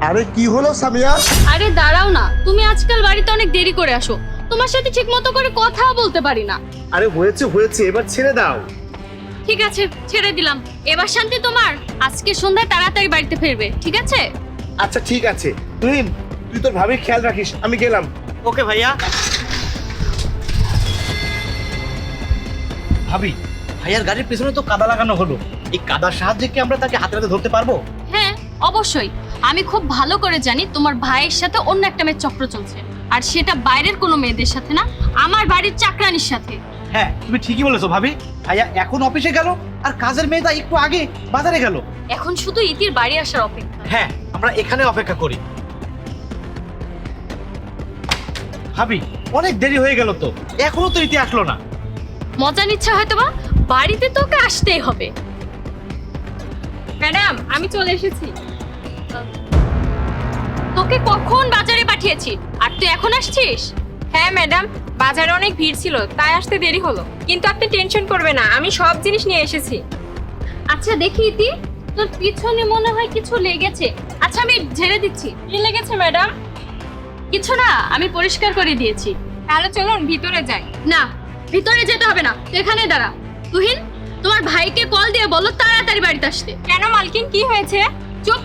আরে কি হলো সামিয়া? আরে দাঁড়াও না, তুমি আজকাল বাড়িতে অনেক দেরি করে আসো, তোমার সাথে ঠিক মতো করে কথাও বলতে পারি না। আরে হয়েছে হয়েছে, এবার ছেড়ে দাও। ঠিক আছে, ছেড়ে দিলাম। এবার শান্তি তোমার, আজকে সন্ধ্যায় তাড়াতাড়ি বাড়িতে ফিরবে, ঠিক আছে? আচ্ছা ঠিক আছে, তুই তোর ভাবির খেয়াল রাখিস, আমি গেলাম। ওকে ভাইয়া। ভাবি, ভাইয়ার গাড়ির পেছনে তো কাদা লাগানো হলো, এই কাদার সাহায্যে কি আমরা তাকে হাতে হাতে ধরতে পারবো? হ্যাঁ অবশ্যই, আমি খুব ভালো করে জানি তোমার ভাইয়ের সাথে অন্য একটা মেয়ের চক্র চলছে, আর সেটা বাইরের কোনো মেয়েদের সাথে না, আমার বাড়ির চাকরানির সাথে। হ্যাঁ তুমি ঠিকই বলেছো ভাবি, ভাইয়া এখন অফিসে গেল আর কাজের মেয়েটা একটু আগে বাজারে গেল। এখন শুধু ইতির বাড়ি আসার অপেক্ষা। হ্যাঁ আমরা এখানে অপেক্ষা করি। ভাবি অনেক দেরি হয়ে গেল তো, এখনো তো ইতি আসলো না। মজা নিচ্ছে হয়তো বা, বাড়িতে তোকে আসতেই হবে। ম্যাডাম আমি চলে এসেছি। তোকে কখন বাজারে পাঠিয়েছি আর তুই এখন আসছিস? হ্যাঁ ম্যাডাম, বাজারে অনেক ভিড় ছিল তাই আসতে দেরি হলো, কিন্তু আপনি টেনশন করবেন না, আমি সব জিনিস নিয়ে এসেছি। আচ্ছা দেখি ইতি, তোর পিছনে মনে হয় কিছু লেগেছে। আচ্ছা আমি ঝেড়ে দিচ্ছি। কি লেগেছে ম্যাডাম? কিছু না, আমি পরিষ্কার করে দিয়েছি। তাহলে চলুন ভিতরে যাই। না, ভিতরে যেতে হবে না, তুই এখানে দাঁড়া। তুহিন, তোমার ভাইকে কল দিয়ে বলো তাড়াতাড়ি বাড়িতে আসতে। কেন মালকিন, কি হয়েছে? চুপ,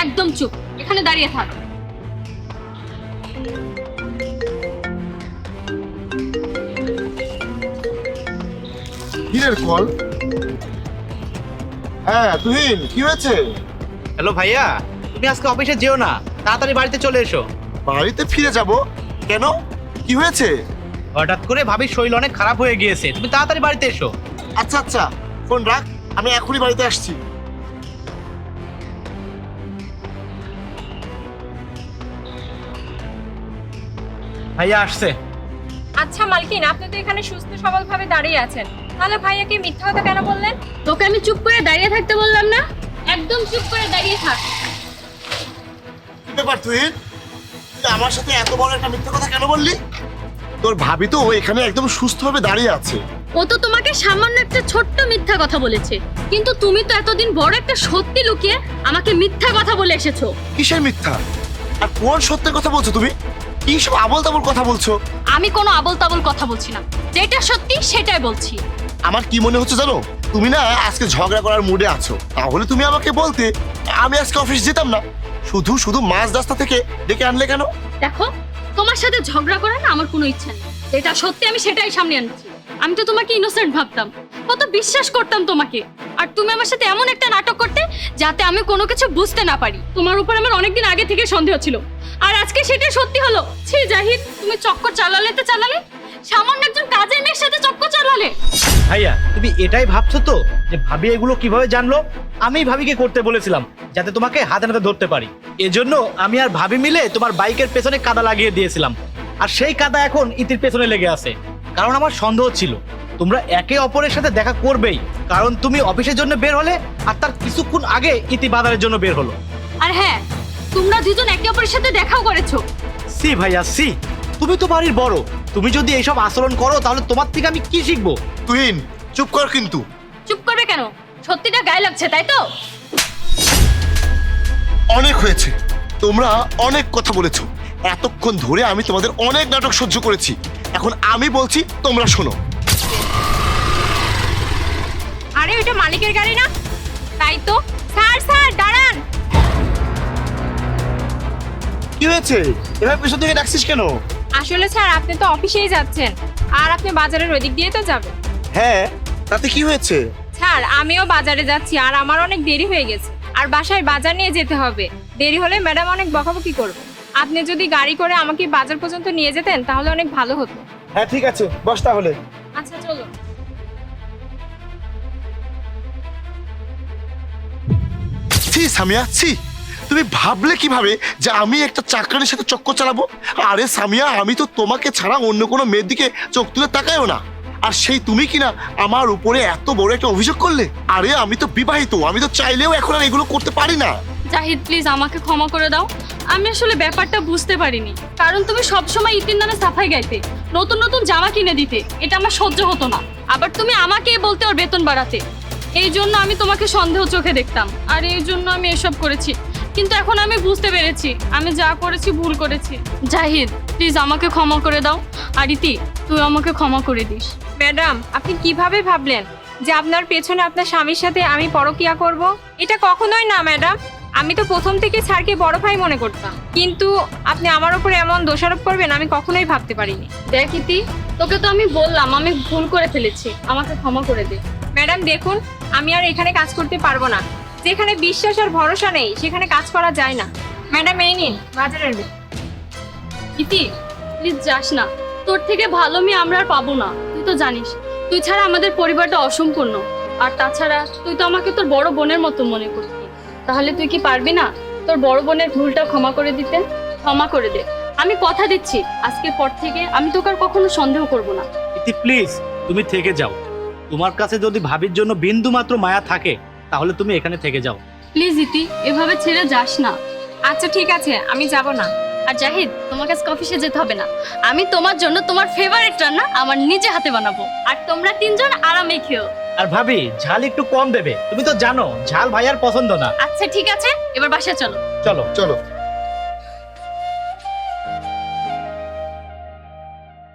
একদম চুপ, এখানে দাঁড়িয়ে থাক। কিরের কল? হ্যাঁ তুহিন, কি হয়েছে? হ্যালো ভাইয়া, তুমি আজকে অফিসে যেও না, তাড়াতাড়ি বাড়িতে চলে এসো। বাড়িতে ফিরে যাব? কেন, কি হয়েছে? হঠাৎ করে ভাবির শরীর অনেক খারাপ হয়ে গিয়েছে, তুমি তাড়াতাড়ি বাড়িতে এসো। আচ্ছা আচ্ছা, ফোন রাখ, আমি এখনই বাড়িতে আসছি। ভাইয়া আসছে। আচ্ছা মালকিন, আপনি তো এখানে সুস্থ সবল ভাবে দাঁড়িয়ে আছেন, তাহলে ভাইয়াকে মিথ্যা কথা কেন বললেন? তোকে আমি চুপ করে দাঁড়িয়ে থাকতে বললাম না? একদম চুপ করে দাঁড়িয়ে থাক। কি ব্যাপার তুহিন, তুই আমার সাথে এত বড় একটা মিথ্যা কথা কেন বললি? তোর ভাবি তো এখানে একদম সুস্থভাবে দাঁড়িয়ে আছে। ও তো তোমাকে সামান্য একটা ছোট্ট মিথ্যা কথা বলেছে, কিন্তু তুমি তো এতদিন বড় একটা সত্যি লুকিয়ে আমাকে মিথ্যা কথা বলে এসেছো। কিসের মিথ্যা? আর কোন সত্যের কথা বলছো তুমি? কি সব আবল তাবল কথা বলছো? আমি কোনো আবল তাবল কথা বলছি না, যেটা সত্যি সেটাই বলছি। আমার কি মনে হচ্ছে জানো, তুমি না আজকে ঝগড়া করার মুডে আছো। তাহলে তুমি আমাকে বলতে, আমি আজকে অফিস যেতাম না। শুধু শুধু মাঝ রাস্তা থেকে ডেকে আনলে কেন? দেখো, তোমার সাথে ঝগড়া করার না আমার কোনো ইচ্ছা নেই, যেটা সত্যি আমি সেটাই সামনে আনছি। আমি তো তোমাকে ইনোসেন্ট ভাবতাম, কত বিশ্বাস করতাম তোমাকে, আর তুমি আমার সাথে এমন একটা নাটক করতে যাতে আমি কোনো কিছু বুঝতে না পারি। তোমার উপর আমার অনেকদিন আগে থেকে সন্দেহ ছিল, আর আজকে সেটা সত্যি হলো। ছি জাহিদ, তুমি চক্কর চালালে সামান্য একজন কাজের মেয়ের সাথে চক্কর চালালে। ভাইয়া তুমি এটাই ভাবছো তো যে ভাবি এগুলো কিভাবে জানলো? আমি ভাবিকে করতে বলেছিলাম যাতে তোমাকে হাতে নাতে ধরতে পারি। এজন্য আমি আর ভাবি মিলে তোমার বাইকের পেছনে কাদা লাগিয়ে দিয়েছিলাম, আর সেই কাদা এখন ইতির পেছনে লেগে আছে। কারণ আমার সন্দেহ ছিল তোমরা একে অপরের সাথে দেখা করবেই, কারণ তুমি অফিসের জন্য বের হলে আর তার কিছুক্ষণ আগে ইতি বাজারের জন্য বের হলো। আর হ্যাঁ, তোমরা দুজন একে অপরের সাথে দেখাও করেছো। সি ভাইয়া সি, তুমি তো বাড়ির বড়, তুমি যদি এইসব আচরণ করো তাহলে তোমার থেকে আমি কি শিখবো? তুহিন চুপ কর কিন্তু। চুপ করবে কেন? সত্যিটা গায়ে লাগছে তাই তো? অনেক হয়েছে, তোমরা অনেক কথা বলেছো। এতক্ষণ ধরে আমি তোমাদের অনেক নাটক সহ্য করেছি, এখন আমি বলছি তোমরা শোনো। আরে ওইটা মালিকের গাড়ি না? তাই তো। স্যার স্যার দাঁড়ান। কি হয়েছে, এভাবে পেছন থেকে ডাকছিস কেন? আসলে স্যার আপনি তো অফিসেই যাচ্ছেন, আর আপনি বাজারের ওই দিক দিয়ে তো যাবেন। হ্যাঁ, তাতে কি হয়েছে? স্যার আমিও বাজারে যাচ্ছি, আর আমার অনেক দেরি হয়ে গেছে, আর বাসায় বাজার নিয়ে যেতে হবে। দেরি হলে ম্যাডাম অনেক বকাবকি করবে। আপনি যদি গাড়ি করে আমাকে বাজার পর্যন্ত নিয়ে যেতেন তাহলে অনেক ভালো হতো। হ্যাঁ ঠিক আছে, বস তাহলে। আচ্ছা চলো। ছি সামিয়া ছি, তুমি ভাবলে কিভাবে যে আমি একটা চাকরানির সাথে চক্কর চালাবো? আরে সামিয়া, আমি তো তোমাকে ছাড়া অন্য কোনো মেয়ের দিকে চোখ তুলে তাকাইও না, আর সেই তুমি কিনা আমার উপরে এত বড় একটা অভিযোগ করলে। আরে আমি তো বিবাহিত, আমি তো চাইলেও এখন আর এগুলো করতে পারি না। জাহিদ প্লিজ আমাকে ক্ষমা করে দাও, আমি আসলে ব্যাপারটা বুঝতে পারিনি। কারণ তুমি সবসময় ইতির নামে সাফাই গাইতে, নতুন নতুন জামা কিনে দিতে, এটা আমার সহ্য হতো না। আবার তুমি আমাকে বলতে ওর বেতন বাড়াতে, এই জন্য আমি তোমাকে সন্দেহ চোখে দেখতাম, আর এই জন্য আমি এসব করেছি। কিন্তু এখন আমি বুঝতে পেরেছি আমি যা করেছি ভুল করেছি। জাহিদ প্লিজ আমাকে ক্ষমা করে দাও, আর ইতি তুই আমাকে ক্ষমা করে দিস। ম্যাডাম আপনি কিভাবে ভাবলেন যে আপনার পেছনে আপনার স্বামীর সাথে আমি পরকীয়া করব? এটা কখনোই না ম্যাডাম। আমি তো প্রথম থেকে স্যারকে বড় ভাই মনে করতাম, কিন্তু আপনি আমার উপরে এমন দোষারোপ করবেন আমি কখনোই ভাবতে পারিনি। দেখ ইতি, তোকে তো আমি বললাম আমি ভুল করে ফেলেছি, আমাকে ক্ষমা করে দে। ম্যাডাম দেখুন, আমি আর এখানে কাজ করতে পারবো না। যেখানে বিশ্বাস আর ভরসা নেই সেখানে কাজ করা যায় না। ম্যাডাম এই নিন বাজারের bill। ইতি প্লিজ যাস না, তোর থেকে ভালো মেয়ে আমরা আর পাবো না। তুই তো জানিস তুই ছাড়া আমাদের পরিবারটা অসম্পূর্ণ, আর তাছাড়া তুই তো আমাকে তোর বড় বোনের মতো মনে করতি। তাহলে তুই কি পারবি না তোর বড় বোনের ভুলটা ক্ষমা করে দিতে? ক্ষমা করে দে, আমি কথা দিচ্ছি আজকের পর থেকে আমি তোকে আর কখনো সন্দেহ করব না। ইতি প্লিজ তুমি থেকে যাও। তোমার কাছে যদি ভাবির জন্য বিন্দু মাত্র মায়া থাকে তাহলে তুমি এখানে থেকে যাও। প্লিজ ইতি এভাবে ছেড়ে যাস না। আচ্ছা ঠিক আছে, আমি যাব না। আর জাহিদ তোমার কাছে অফিসে যেতে হবে না, আমি তোমার জন্য তোমার ফেভারিট রান্না আমার নিজে হাতে বানাবো, আর তোমরা তিনজন আরামে খেও। আর ভাবি ঝাল একটু কম দেবে, তুমি তো জানো ঝাল ভাইয়ার পছন্দ না। আচ্ছা ঠিক আছে, এবার বাসায় চলো। চলো চলো।